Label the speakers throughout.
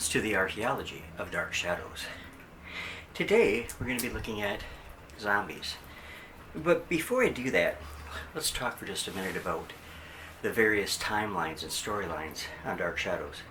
Speaker 1: Collins to the Archaeology of Dark Shadows. Today we're going to be looking at zombies. But before I do that, let's talk for just a minute about the various timelines and storylines on Dark Shadows.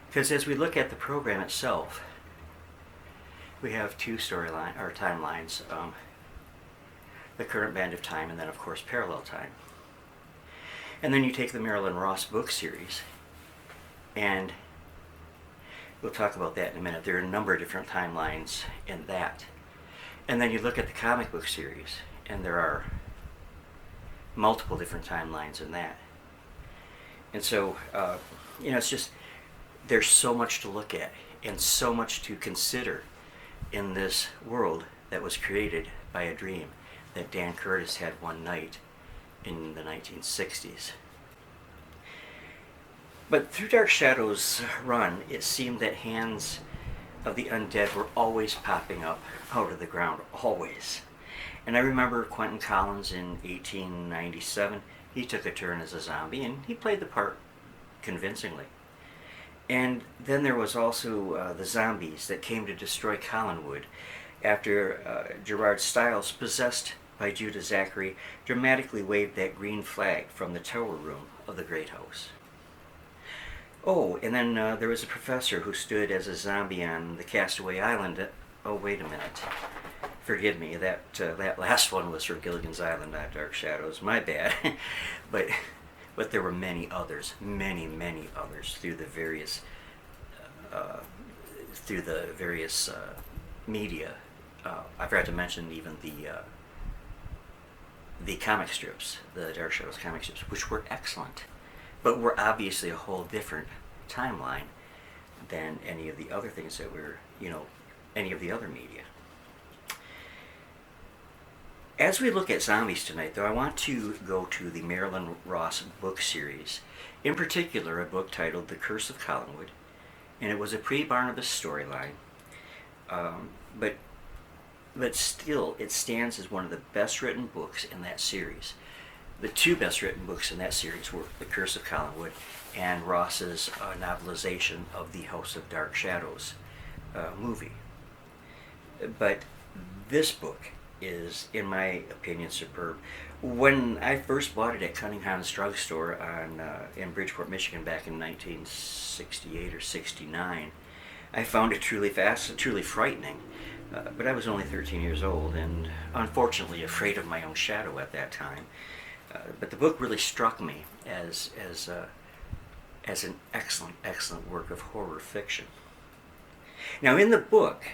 Speaker 1: Because as we look at the program itself, we have two timelines, the current band of time and then of course parallel time. And then you take the Marilyn Ross book series, and we'll talk about that in a minute. There are a number of different timelines in that. And then you look at the comic book series, and there are multiple different timelines in that. And so, it's just, there's so much to look at and so much to consider in this world that was created by a dream that Dan Curtis had one night in the 1960s. But through Dark Shadows' run, it seemed that hands of the undead were always popping up out of the ground, always. And I remember Quentin Collins in 1897, he took a turn as a zombie and he played the part convincingly. And then there was also the Zomibies that came to destroy Collinwood after Gerard Stiles, possessed by Judah Zachary, dramatically waved that green flag from the tower room of the Great House. Oh, and then there was a professor who stood as a zombie on the Castaway Island. Oh, wait a minute. Forgive me, that last one was from Gilligan's Island, not Dark Shadows. My bad. But there were many others, many others through the various media. I forgot to mention even the comic strips, the Dark Shadows comic strips, which were excellent, but were obviously a whole different timeline than any of the other things that were, any of the other media. As we look at zombies tonight, though, I want to go to the Marilyn Ross book series, in particular a book titled The Curse of Collinwood, and it was a pre-Barnabas storyline, but still it stands as one of the best written books in that series. The two best written books in that series were The Curse of Collinwood and Ross's novelization of the House of Dark Shadows movie. But this book is, in my opinion, superb. When I first bought it at Cunningham's drugstore in Bridgeport, Michigan back in 1968 or 69, I found it truly frightening. But I was only 13 years old and unfortunately afraid of my own shadow at that time. But the book really struck me as an excellent work of horror fiction. Now in the book,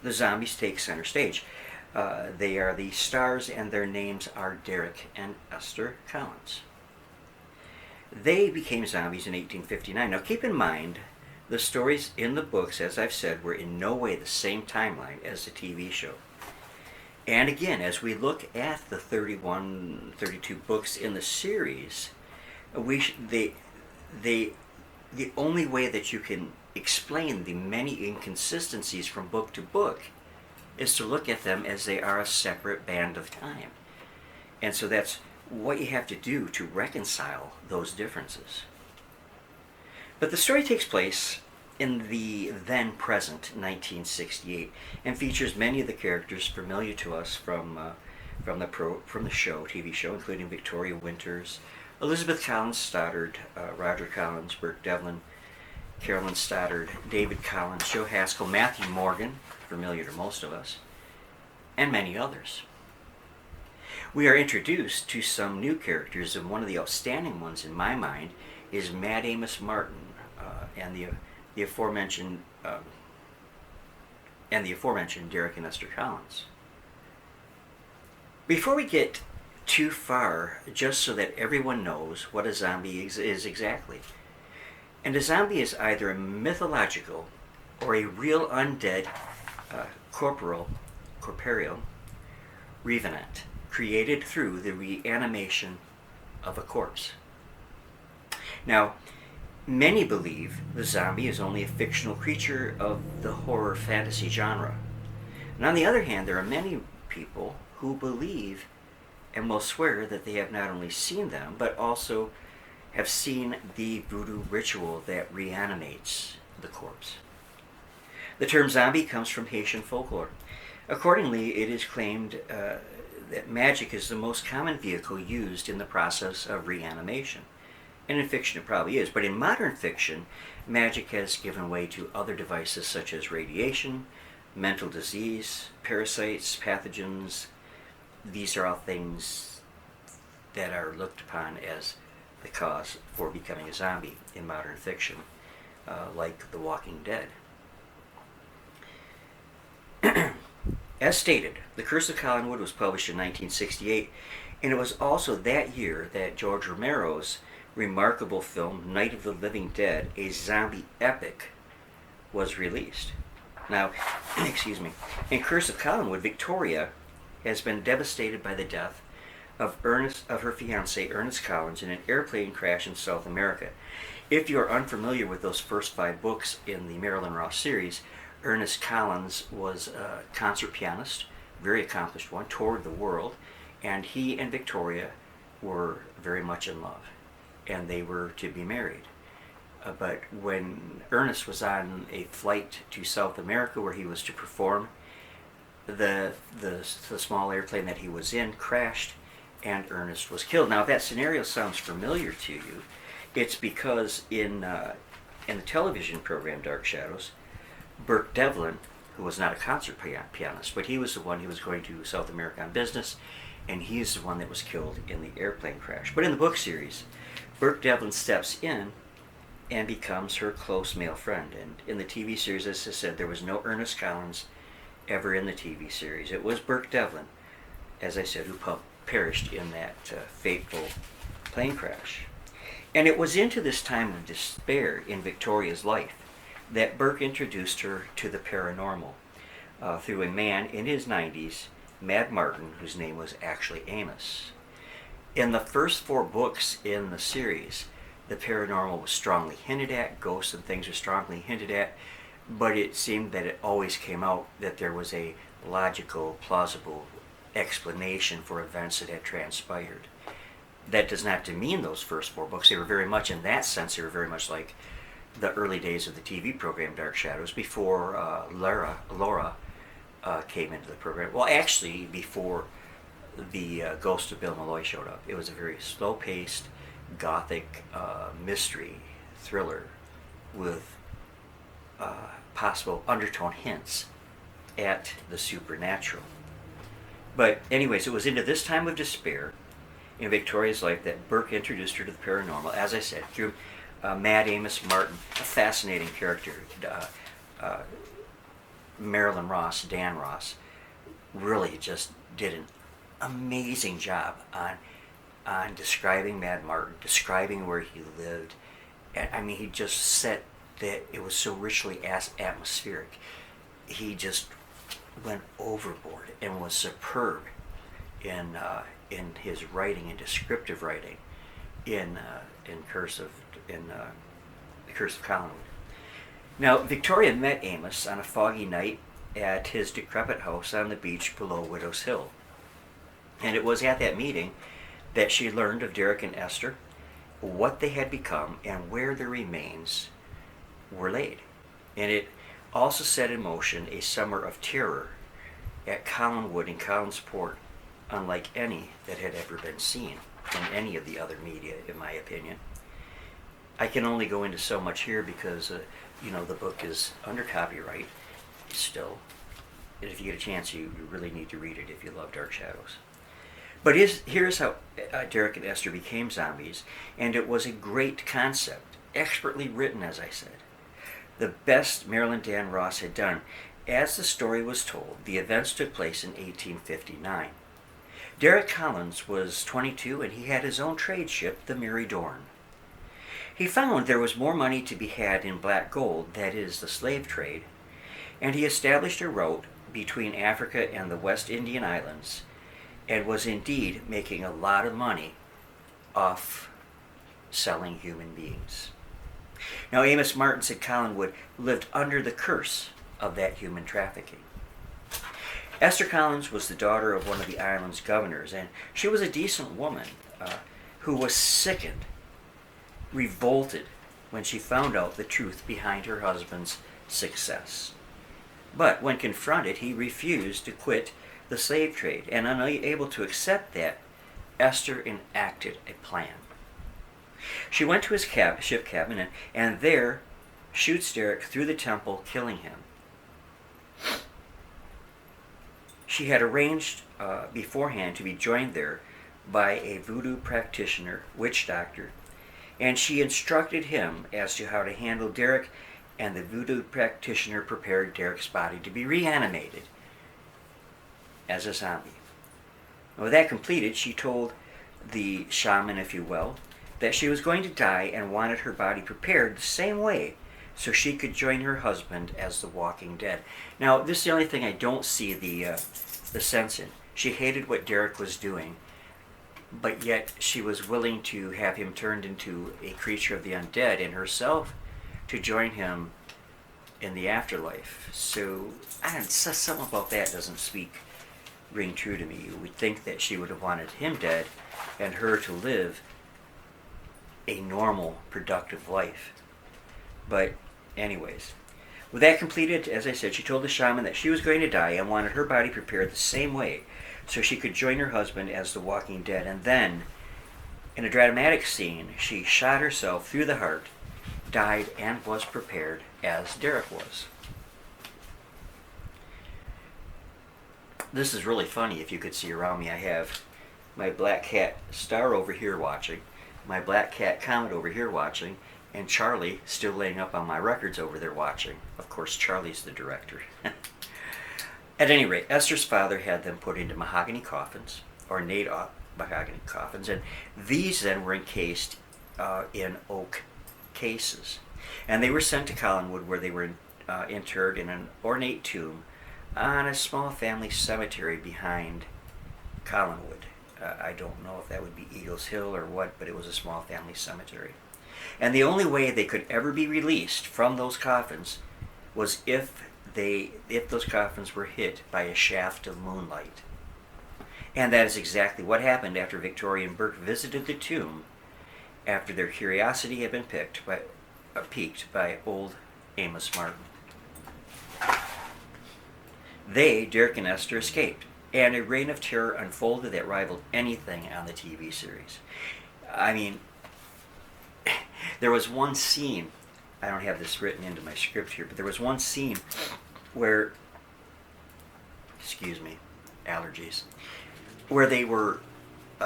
Speaker 1: the zombies take center stage. They are the stars and their names are Derek and Esther Collins. They became zombies in 1859. Now keep in mind, the stories in the books, as I've said, were in no way the same timeline as the TV show. And again, as we look at the 32 books in the series, the only way that you can explain the many inconsistencies from book to book is to look at them as they are a separate band of time. And so that's what you have to do to reconcile those differences. But the story takes place in the then present 1968 and features many of the characters familiar to us from the show, TV show, including Victoria Winters, Elizabeth Collins Stoddard, Roger Collins, Burke Devlin, Carolyn Stoddard, David Collins, Joe Haskell, Matthew Morgan, familiar to most of us, and many others. We are introduced to some new characters, and one of the outstanding ones in my mind is Mad Amos Martin and the aforementioned Derek and Esther Collins. Before we get too far, just so that everyone knows what a zombie is exactly. And a zombie is either a mythological or a real undead corporeal revenant created through the reanimation of a corpse. Now, many believe the zombie is only a fictional creature of the horror fantasy genre. And on the other hand, there are many people who believe and will swear that they have not only seen them, but also have seen the voodoo ritual that reanimates the corpse. The term zombie comes from Haitian folklore. Accordingly, it is claimed that magic is the most common vehicle used in the process of reanimation. And in fiction it probably is, but in modern fiction, magic has given way to other devices such as radiation, mental disease, parasites, pathogens. These are all things that are looked upon as the cause for becoming a zombie in modern fiction, like The Walking Dead. As stated, The Curse of Collinwood was published in 1968, and it was also that year that George Romero's remarkable film Night of the Living Dead, a zombie epic, was released. Now, in Curse of Collinwood, Victoria has been devastated by the death of her fiance Ernest Collins in an airplane crash in South America. If you're unfamiliar with those first 5 books in the Marilyn Ross series, Ernest Collins was a concert pianist, very accomplished one, toured the world, and he and Victoria were very much in love, and they were to be married. But when Ernest was on a flight to South America where he was to perform, the small airplane that he was in crashed, and Ernest was killed. Now, if that scenario sounds familiar to you, it's because in the television program Dark Shadows, Burke Devlin, who was not a concert pianist, but he was the one who was going to South America on business, and he is the one that was killed in the airplane crash. But in the book series, Burke Devlin steps in and becomes her close male friend. And in the TV series, as I said, there was no Ernest Collins ever in the TV series. It was Burke Devlin, as I said, who perished in that fateful plane crash. And it was into this time of despair in Victoria's life that Burke introduced her to the paranormal through a man in his 90s, Mad Martin, whose name was actually Amos. In the first 4 books in the series, the paranormal was strongly hinted at, ghosts and things were strongly hinted at, but it seemed that it always came out that there was a logical, plausible explanation for events that had transpired. That does not demean those first 4 books. They were very much, in that sense, they were very much like the early days of the TV program Dark Shadows, before Laura came into the program. Well, actually, before the Ghost of Bill Malloy showed up. It was a very slow-paced, gothic mystery thriller with possible undertone hints at the supernatural. But anyways, it was into this time of despair in Victoria's life that Burke introduced her to the paranormal, as I said, through Mad Amos Martin, a fascinating character. Marilyn Ross, Dan Ross, really just did an amazing job on describing Mad Martin, describing where he lived. And I mean, he just said that it was so richly atmospheric. He just went overboard and was superb in his writing and descriptive writing in The Curse of Collinwood. Now, Victoria met Amos on a foggy night at his decrepit house on the beach below Widow's Hill. And it was at that meeting that she learned of Derek and Esther, what they had become, and where their remains were laid. And it also set in motion a summer of terror at Collinwood and Collinsport, unlike any that had ever been seen in any of the other media, in my opinion. I can only go into so much here because, the book is under copyright still. And if you get a chance, you really need to read it if you love Dark Shadows. But here's how Derek and Esther became zombies, and it was a great concept, expertly written, as I said. The best Marilyn Dan Ross had done. As the story was told, the events took place in 1859. Derek Collins was 22, and he had his own trade ship, the Mary Dorn. He found there was more money to be had in black gold, that is, the slave trade, and he established a route between Africa and the West Indian Islands, and was indeed making a lot of money off selling human beings. Now, Amos Martin said Collinwood lived under the curse of that human trafficking. Esther Collins was the daughter of one of the island's governors, and she was a decent woman who was sickened, revolted when she found out the truth behind her husband's success. But when confronted, he refused to quit the slave trade, and unable to accept that, Esther enacted a plan. She went to his ship cabin and there shoots Derek through the temple, killing him. She had arranged beforehand to be joined there by a voodoo practitioner, witch doctor, and she instructed him as to how to handle Derek, and the voodoo practitioner prepared Derek's body to be reanimated as a zombie. With that completed, she told the shaman, if you will, that she was going to die and wanted her body prepared the same way so she could join her husband as the Walking Dead. Now, this is the only thing I don't see the sense in. She hated what Derek was doing, but yet she was willing to have him turned into a creature of the undead and herself to join him in the afterlife. So, something about that doesn't ring true to me. You would think that she would have wanted him dead and her to live a normal, productive life. But anyways, with that completed, as I said, she told the shaman that she was going to die and wanted her body prepared the same way so she could join her husband as the Walking Dead. And then, in a dramatic scene, she shot herself through the heart, died, and was prepared as Derek was. This is really funny. If you could see around me, I have my black cat Star over here watching, my black cat Comet over here watching, and Charlie still laying up on my records over there watching. Of course, Charlie's the director. At any rate, Esther's father had them put into mahogany coffins, ornate mahogany coffins, and these then were encased in oak cases. And they were sent to Collinwood, where they were interred in an ornate tomb on a small family cemetery behind Collinwood. I don't know if that would be Eagles Hill or what, but it was a small family cemetery. And the only way they could ever be released from those coffins was if those coffins were hit by a shaft of moonlight. And that is exactly what happened after Victoria and Burke visited the tomb after their curiosity had been piqued by old Amos Martin. They, Derek and Esther, escaped, and a reign of terror unfolded that rivaled anything on the TV series. I mean, there was one scene, I don't have this written into my script here, but there was one scene where, allergies, where they were,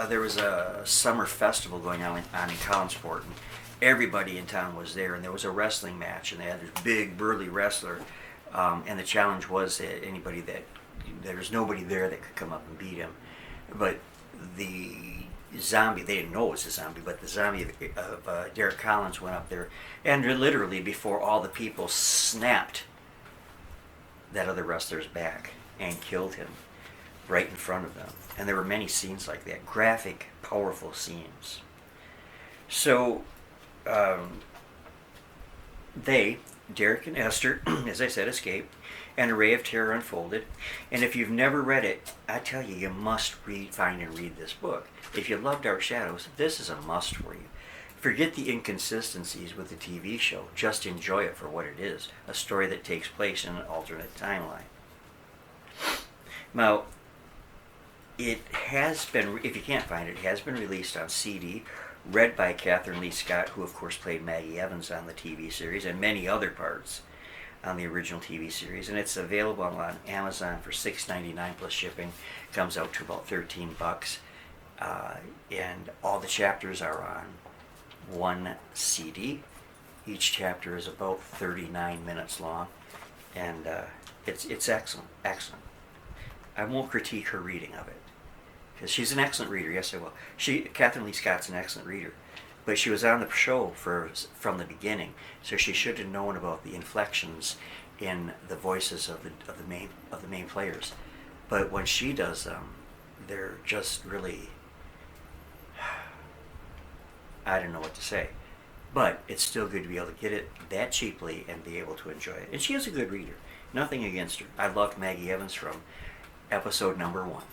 Speaker 1: there was a summer festival going on in Collinsport, and everybody in town was there, and there was a wrestling match, and they had this big burly wrestler, and the challenge was that there was nobody there that could come up and beat him, but the zombie, they didn't know it was a zombie, but the zombie of Derek Collins went up there, and literally before all the people snapped that other wrestler's back and killed him right in front of them. And there were many scenes like that, graphic, powerful scenes. So they, Derek and Esther, as I said, escaped, and a ray of terror unfolded. And if you've never read it, I tell you, you must find and read this book. If you love Dark Shadows, this is a must for you. Forget the inconsistencies with the TV show. Just enjoy it for what it is, a story that takes place in an alternate timeline. Now, it has been, if you can't find it, it has been released on CD, read by Catherine Lee Scott, who of course played Maggie Evans on the TV series, and many other parts on the original TV series, and it's available on Amazon for $6.99 plus shipping. Comes out to about $13, and all the chapters are on one CD. Each chapter is about 39 minutes long, and it's excellent. I won't critique her reading of it, because she's an excellent reader. Yes, I will. Catherine Lee Scott's an excellent reader, but she was on the show from the beginning, so she should have known about the inflections in the voices of the main players. But when she does them, they're just really, I don't know what to say. But it's still good to be able to get it that cheaply and be able to enjoy it. And she is a good reader. Nothing against her. I loved Maggie Evans from episode number 1.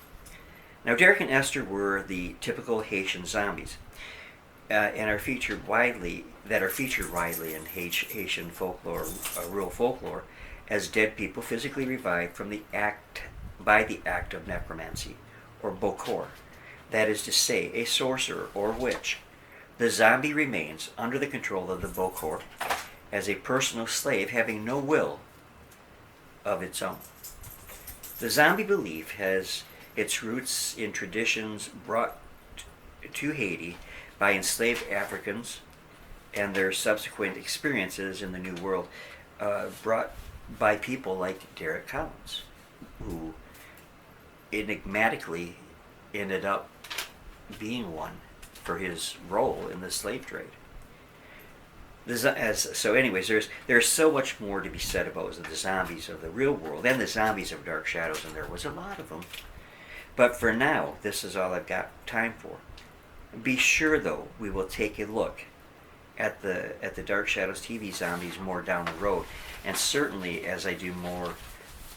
Speaker 1: Now, Derek and Esther were the typical Haitian zombies. and are featured widely in Haitian folklore, rural folklore, as dead people physically revived by the act of necromancy, or bokor, that is to say, a sorcerer or witch. The zombie remains under the control of the bokor as a personal slave having no will of its own. The zombie belief has its roots in traditions brought to Haiti by enslaved Africans and their subsequent experiences in the New World, brought by people like Derek Collins, who enigmatically ended up being one for his role in the slave trade. There's so much more to be said about the zombies of the real world and the zombies of Dark Shadows, and there was a lot of them. But for now, this is all I've got time for. Be sure, though, we will take a look at the Dark Shadows TV zombies more down the road, and certainly as I do more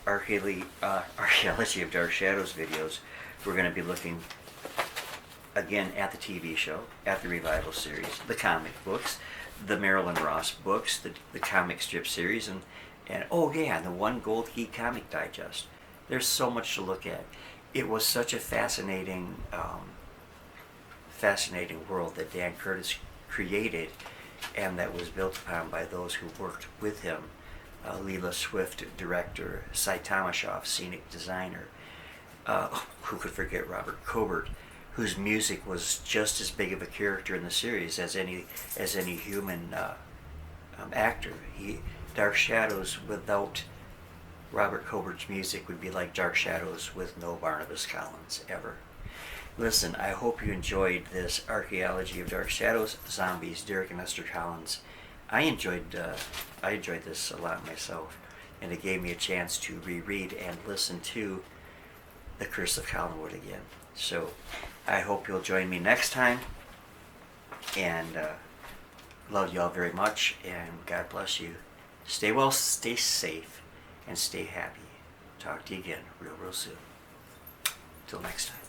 Speaker 1: Archaeology of Dark Shadows videos, we're going to be looking again at the TV show, at the revival series, the comic books, the Marilyn Ross books, the comic strip series, and oh yeah, the One Gold Key Comic Digest. There's so much to look at. It was such a fascinating world that Dan Curtis created, and that was built upon by those who worked with him. Leela Swift, director, Cy Tomashoff, scenic designer. Who could forget Robert Cobert, whose music was just as big of a character in the series as any human actor. Dark Shadows without Robert Cobert's music would be like Dark Shadows with no Barnabas Collins ever. Listen, I hope you enjoyed this Archaeology of Dark Shadows, Zombies, Derek and Esther Collins. I enjoyed this a lot myself, and it gave me a chance to reread and listen to The Curse of Collinwood again. So I hope you'll join me next time, and love you all very much, and God bless you. Stay well, stay safe, and stay happy. Talk to you again real soon. Till next time.